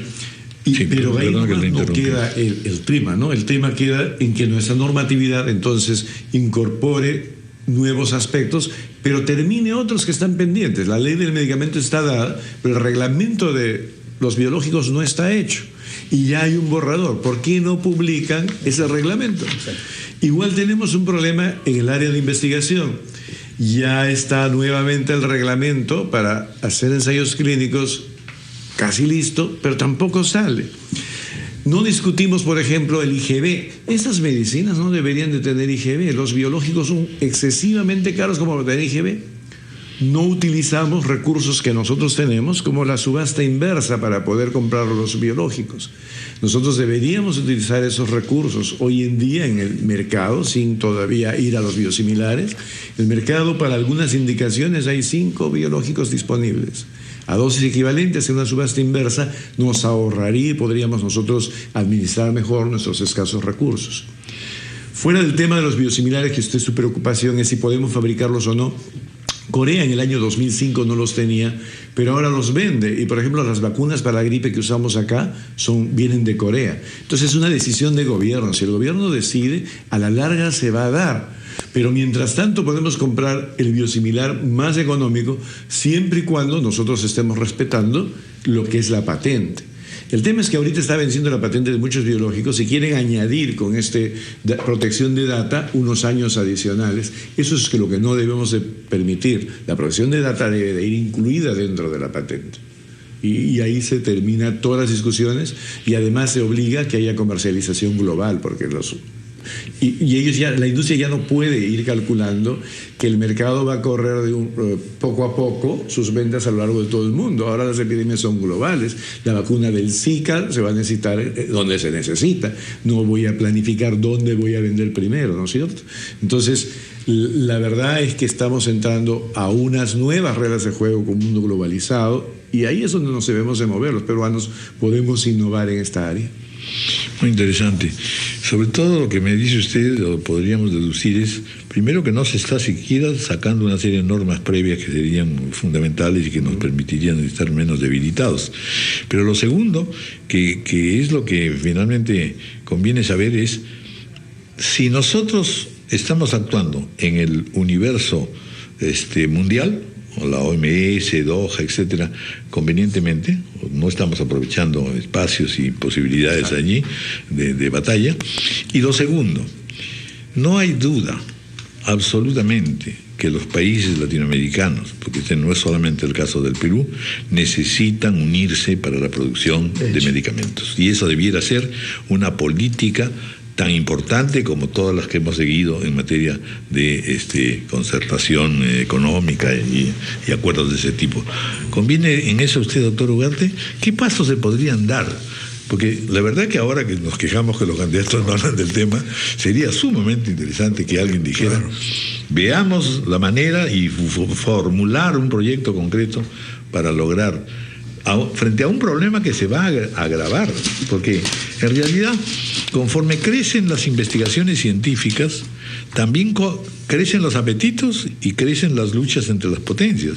Sí, pero ahí perdón que nomás le no interrumpí. queda el tema, ¿no? El tema queda en que nuestra normatividad entonces incorpore nuevos aspectos, pero termine otros que están pendientes. La ley del medicamento está dada, pero el reglamento de los biológicos no está hecho. Y ya hay un borrador. ¿Por qué no publican ese reglamento? Igual tenemos un problema en el área de investigación. Ya está nuevamente el reglamento para hacer ensayos clínicos casi listo, pero tampoco sale. No discutimos, por ejemplo, el IGB. Esas medicinas no deberían de tener IGB. Los biológicos son excesivamente caros como para tener IGB. No utilizamos recursos que nosotros tenemos, como la subasta inversa para poder comprar los biológicos. Nosotros deberíamos utilizar esos recursos hoy en día en el mercado, sin todavía ir a los biosimilares. El mercado, para algunas indicaciones, hay 5 biológicos disponibles. A dosis equivalentes en una subasta inversa nos ahorraría y podríamos nosotros administrar mejor nuestros escasos recursos. Fuera del tema de los biosimilares, que su preocupación es si podemos fabricarlos o no, Corea en el año 2005 no los tenía, pero ahora los vende. Y por ejemplo, las vacunas para la gripe que usamos acá vienen de Corea. Entonces es una decisión de gobierno. Si el gobierno decide, a la larga se va a dar. Pero mientras tanto podemos comprar el biosimilar más económico siempre y cuando nosotros estemos respetando lo que es la patente. El tema es que ahorita está venciendo la patente de muchos biológicos y quieren añadir con protección de data unos años adicionales. Eso es lo que no debemos de permitir. La protección de data debe de ir incluida dentro de la patente. Y ahí se terminan todas las discusiones y además se obliga a que haya comercialización global, porque Y ellos la industria ya no puede ir calculando que el mercado va a correr poco a poco sus ventas a lo largo de todo el mundo. Ahora las epidemias son globales. La vacuna del Zika se va a necesitar donde se necesita. No voy a planificar dónde voy a vender primero, ¿no es cierto? Entonces, la verdad es que estamos entrando a unas nuevas reglas de juego con un mundo globalizado, y ahí es donde nos debemos de mover. Los peruanos podemos innovar en esta área. Muy interesante. Sobre todo lo que me dice usted, lo podríamos deducir, es primero que no se está siquiera sacando una serie de normas previas que serían fundamentales y que nos permitirían estar menos debilitados. Pero lo segundo, que es lo que finalmente conviene saber, es si nosotros estamos actuando en el universo mundial, o la OMS, Doha, etcétera, convenientemente, no estamos aprovechando espacios y posibilidades allí de batalla. Y lo segundo, no hay duda absolutamente que los países latinoamericanos, porque este no es solamente el caso del Perú, necesitan unirse para la producción de medicamentos. Y eso debiera ser una política tan importante como todas las que hemos seguido en materia de concertación económica y acuerdos de ese tipo. ¿Conviene en eso usted, doctor Ugarte? ¿Qué pasos se podrían dar? Porque la verdad que ahora que nos quejamos que los candidatos no hablan del tema, sería sumamente interesante que alguien dijera, veamos la manera y formular un proyecto concreto para lograr, frente a un problema que se va a agravar, porque en realidad, conforme crecen las investigaciones científicas, también crecen los apetitos y crecen las luchas entre las potencias.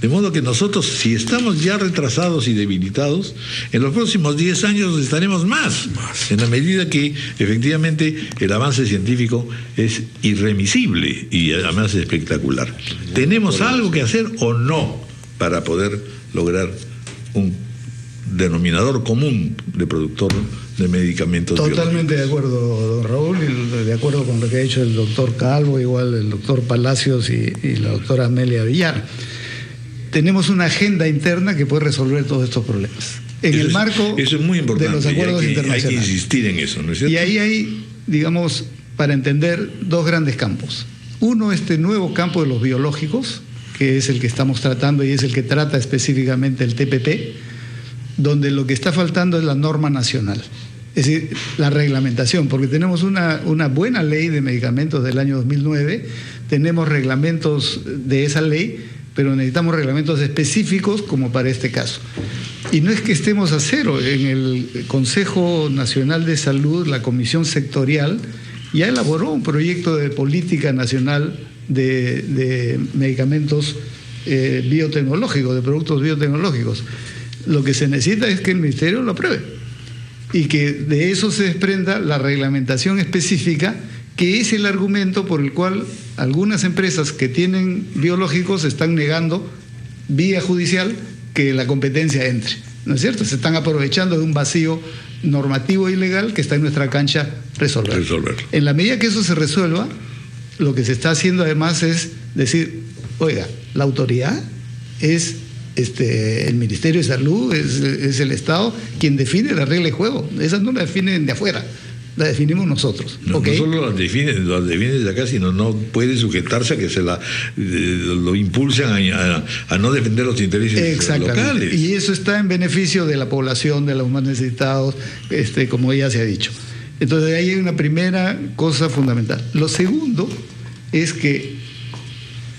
De modo que nosotros, si estamos ya retrasados y debilitados, en los próximos 10 años estaremos más, en la medida que efectivamente el avance científico es irremisible y además espectacular. ¿Tenemos algo que hacer o no para poder lograr un denominador común de productor de medicamentos? Totalmente de acuerdo, don Raúl, y de acuerdo con lo que ha dicho el doctor Calvo, igual el doctor Palacios y la doctora Amelia Villar. Tenemos una agenda interna que puede resolver todos estos problemas. En el marco eso es muy importante, de los acuerdos internacionales. Hay que insistir en eso, ¿no es cierto? Y ahí hay, digamos, para entender, dos grandes campos. Uno, este nuevo campo de los biológicos, que es el que estamos tratando y es el que trata específicamente el TPP, donde lo que está faltando es la norma nacional, es decir, la reglamentación, porque tenemos una buena ley de medicamentos del año 2009, tenemos reglamentos de esa ley, pero necesitamos reglamentos específicos como para este caso. Y no es que estemos a cero, en el Consejo Nacional de Salud, la Comisión Sectorial ya elaboró un proyecto de política nacional de medicamentos biotecnológicos, de productos biotecnológicos. Lo que se necesita es que el Ministerio lo apruebe y que de eso se desprenda la reglamentación específica, que es el argumento por el cual algunas empresas que tienen biológicos están negando vía judicial que la competencia entre, ¿no es cierto? Se están aprovechando de un vacío normativo y legal que está en nuestra cancha resolver. En la medida que eso se resuelva, lo que se está haciendo además es decir, oiga, la autoridad es el Ministerio de Salud, es el Estado quien define la regla de juego. Esa no la definen de afuera, la definimos nosotros. No, ¿okay? No solo las define de acá, sino no puede sujetarse a que lo impulsen a no defender los intereses locales. Y eso está en beneficio de la población, de los más necesitados, como ya se ha dicho. Entonces ahí hay una primera cosa fundamental. Lo segundo es que,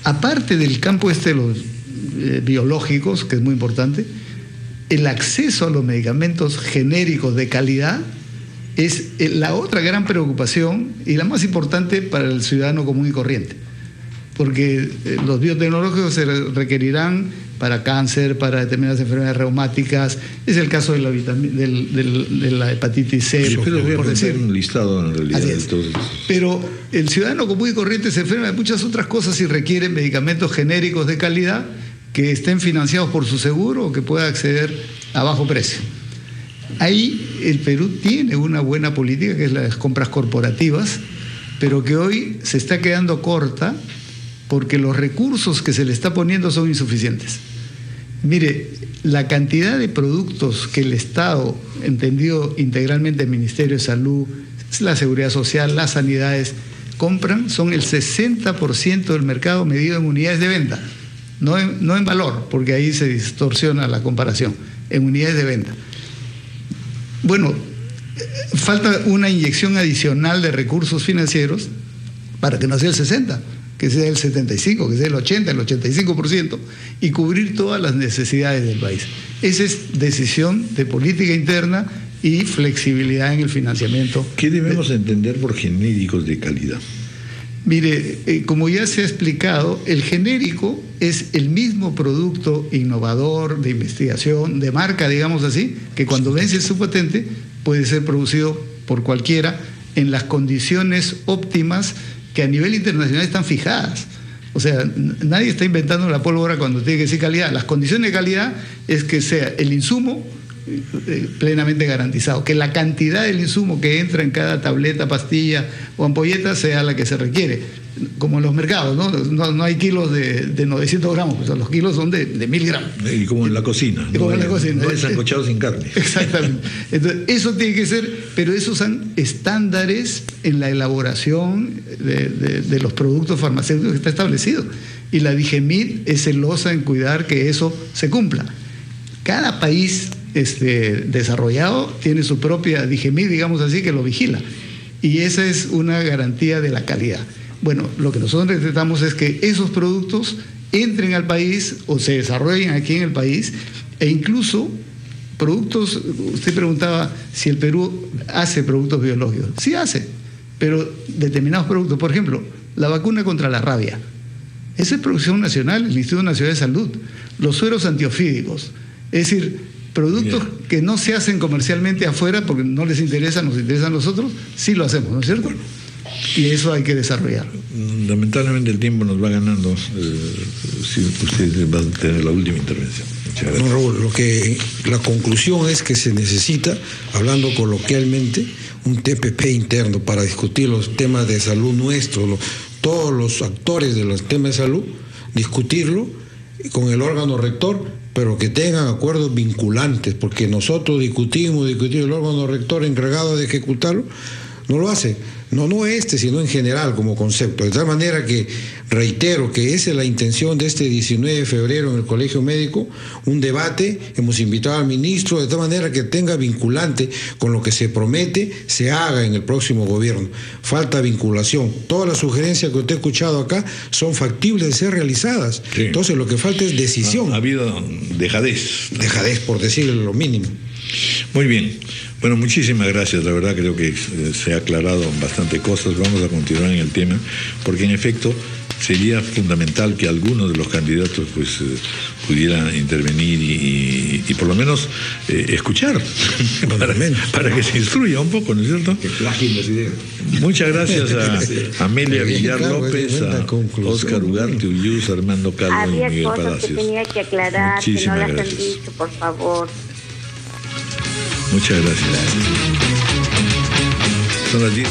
aparte del campo de los biológicos, que es muy importante, el acceso a los medicamentos genéricos de calidad es la otra gran preocupación y la más importante para el ciudadano común y corriente, porque los biotecnológicos se requerirán para cáncer, para determinadas enfermedades reumáticas. Es el caso de la hepatitis C. Sí, pero voy a poner un listado en realidad. Entonces. Pero el ciudadano común y corriente se enferma de muchas otras cosas y requiere medicamentos genéricos de calidad que estén financiados por su seguro o que pueda acceder a bajo precio. Ahí el Perú tiene una buena política, que es las compras corporativas, pero que hoy se está quedando corta porque los recursos que se le está poniendo son insuficientes. Mire, la cantidad de productos que el Estado, entendido integralmente el Ministerio de Salud, la seguridad social, las sanidades, compran, son el 60% del mercado medido en unidades de venta, no en valor, porque ahí se distorsiona la comparación, en unidades de venta. Bueno, falta una inyección adicional de recursos financieros para que no sea el 60%, que sea el 75%, que sea el 80%, el 85%, y cubrir todas las necesidades del país. Esa es decisión de política interna y flexibilidad en el financiamiento. ¿Qué debemos entender por genéricos de calidad? Mire, como ya se ha explicado, el genérico es el mismo producto innovador, de investigación, de marca, digamos así, que cuando vence su patente puede ser producido por cualquiera en las condiciones óptimas que a nivel internacional están fijadas. O sea, nadie está inventando la pólvora cuando tiene que decir calidad. Las condiciones de calidad es que sea el insumo plenamente garantizado, que la cantidad del insumo que entra en cada tableta, pastilla o ampolleta sea la que se requiere, como en los mercados, no hay kilos de 900 gramos, pues los kilos son de 1000 gramos. Y como en la cocina, no hay sancochado sin carne. Exactamente. Entonces, eso tiene que ser, pero esos son estándares en la elaboración de los productos farmacéuticos que está establecido. Y la DIGEMIT es celosa en cuidar que eso se cumpla. Cada país desarrollado tiene su propia DIGEMIT, digamos así, que lo vigila. Y esa es una garantía de la calidad. Bueno, lo que nosotros necesitamos es que esos productos entren al país o se desarrollen aquí en el país, e incluso productos, usted preguntaba si el Perú hace productos biológicos. Sí hace, pero determinados productos, por ejemplo, la vacuna contra la rabia. Esa es producción nacional, el Instituto Nacional de Salud. Los sueros antiofídicos, es decir, productos que no se hacen comercialmente afuera porque no les interesa, nos interesan a nosotros, sí lo hacemos, ¿no es cierto? Y eso hay que desarrollar. Lamentablemente el tiempo nos va ganando. Si usted va a tener la última intervención. Muchas gracias. No, Raúl, la conclusión es que se necesita, hablando coloquialmente, un TPP interno para discutir los temas de salud nuestros, todos los actores de los temas de salud, discutirlo con el órgano rector, pero que tengan acuerdos vinculantes, porque nosotros discutimos, el órgano rector encargado de ejecutarlo no lo hace. No sino en general como concepto. De tal manera que reitero que esa es la intención de este 19 de febrero en el Colegio Médico, un debate, hemos invitado al ministro, de tal manera que tenga vinculante con lo que se promete, se haga en el próximo gobierno. Falta vinculación. Todas las sugerencias que usted ha escuchado acá son factibles de ser realizadas. Sí. Entonces lo que falta es decisión. Ha habido dejadez. Dejadez, por decirle lo mínimo. Muy bien. Bueno, muchísimas gracias. La verdad creo que se ha aclarado bastante cosas. Vamos a continuar en el tema, porque en efecto sería fundamental que algunos de los candidatos pudieran intervenir y por lo menos escuchar para que se instruya un poco, ¿no es cierto? Que plagien las ideas. Muchas gracias a Amelia Villar López, a Óscar Ugarte Ulluz, Armando Calvo y Miguel Palacios. Había cosas que tenía que aclarar, muchísimas que no las gracias. han dicho, por favor. Muchas gracias. Son las 10.